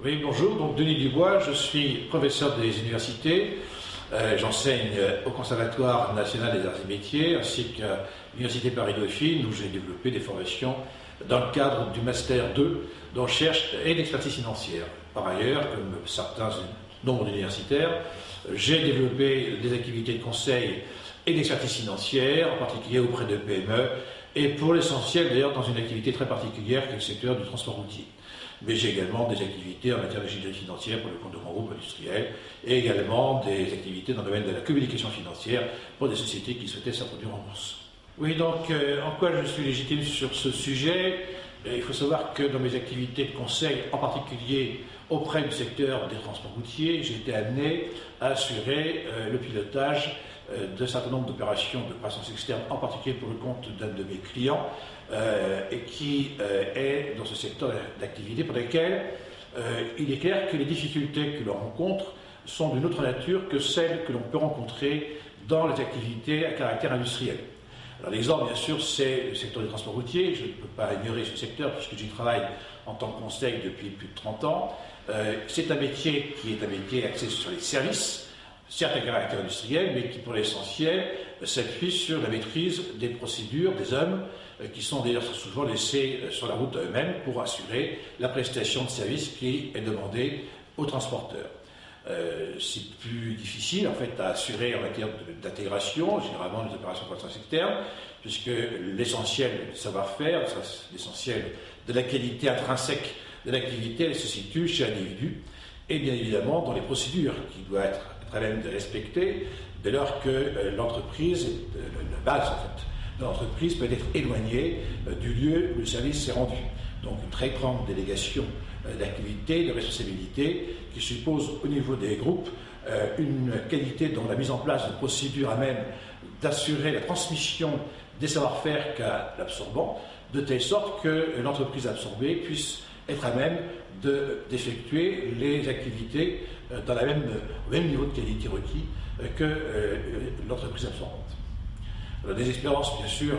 Oui, bonjour, donc Denis Dubois, je suis professeur des universités. J'enseigne au Conservatoire national des arts et métiers ainsi qu'à l'Université Paris-Dauphine où j'ai développé des formations dans le cadre du Master 2 de recherche et d'expertise financière. Par ailleurs, comme certains nombres d'universitaires, j'ai développé des activités de conseil et d'expertise financière, en particulier auprès de PME, et pour l'essentiel d'ailleurs dans une activité très particulière qui est le secteur du transport routier. Mais j'ai également des activités en matière d'ingénierie financière pour le compte de grands groupes industriels et également des activités dans le domaine de la communication financière pour des sociétés qui souhaitaient s'introduire en bourse. Oui, donc en quoi je suis légitime sur ce sujet? Il faut savoir que dans mes activités de conseil, en particulier auprès du secteur des transports routiers, j'ai été amené à assurer le pilotage d'un certain nombre d'opérations de croissance externe, en particulier pour le compte d'un de mes clients, et qui est dans ce secteur d'activité pour lequel il est clair que les difficultés que l'on rencontre sont d'une autre nature que celles que l'on peut rencontrer dans les activités à caractère industriel. Alors l'exemple, bien sûr, c'est le secteur des transports routiers. Je ne peux pas ignorer ce secteur puisque j'y travaille en tant que conseil depuis plus de 30 ans. C'est un métier qui est un métier axé sur les services, certes à caractère industriel, mais qui pour l'essentiel s'appuie sur la maîtrise des procédures, des hommes qui sont d'ailleurs souvent laissés sur la route eux-mêmes pour assurer la prestation de services qui est demandée aux transporteurs. C'est plus difficile en fait à assurer en matière d'intégration, généralement des opérations de croissance externe, puisque l'essentiel du savoir-faire, l'essentiel de la qualité intrinsèque de l'activité, elle se situe chez l'individu, et bien évidemment dans les procédures qui doivent être à même de respecter dès lors que l'entreprise, la base en fait, de l'entreprise peut être éloignée du lieu où le service s'est rendu. Donc une très grande délégation d'activité, de responsabilité qui suppose au niveau des groupes une qualité dans la mise en place de procédures à même d'assurer la transmission des savoir-faire qu'a l'absorbant, de telle sorte que l'entreprise absorbée puisse être à même d'effectuer les activités dans au même niveau de qualité requis que l'entreprise absorbante. Alors, des expériences, bien sûr,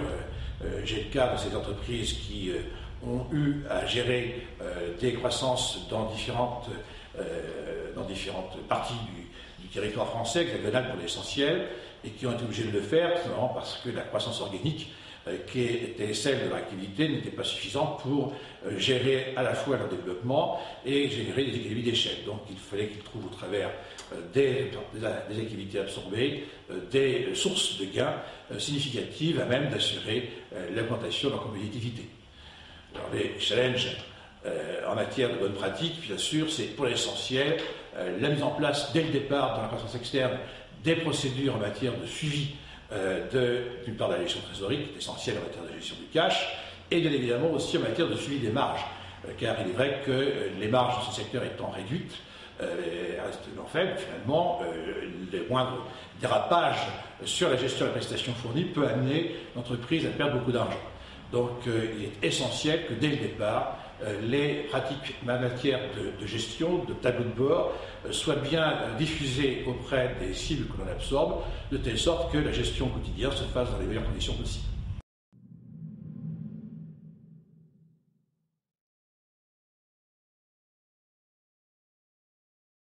j'ai le cas de ces entreprises qui ont eu à gérer des croissances dans différentes parties du territoire français, hexagonal pour l'essentiel, et qui ont été obligés de le faire, tout simplement parce que la croissance organique qui était celle de l'activité n'était pas suffisante pour gérer à la fois leur développement et générer des économies d'échelle. Donc il fallait qu'ils trouvent au travers des activités absorbées des sources de gains significatives à même d'assurer l'augmentation de leur compétitivité. Alors les challenges en matière de bonnes pratiques, bien sûr, c'est pour l'essentiel la mise en place dès le départ dans la croissance externe des procédures en matière de suivi d'une part de la gestion de trésorerie, qui est essentielle en matière de gestion du cash, et bien évidemment aussi en matière de suivi des marges, car il est vrai que les marges de ce secteur étant réduites, restent faibles, finalement, les moindres dérapages sur la gestion de la prestation fournie peut amener l'entreprise à perdre beaucoup d'argent. Donc il est essentiel que dès le départ, les pratiques en matière de gestion, de tableau de bord, soient bien diffusées auprès des cibles que l'on absorbe, de telle sorte que la gestion quotidienne se fasse dans les meilleures conditions possibles.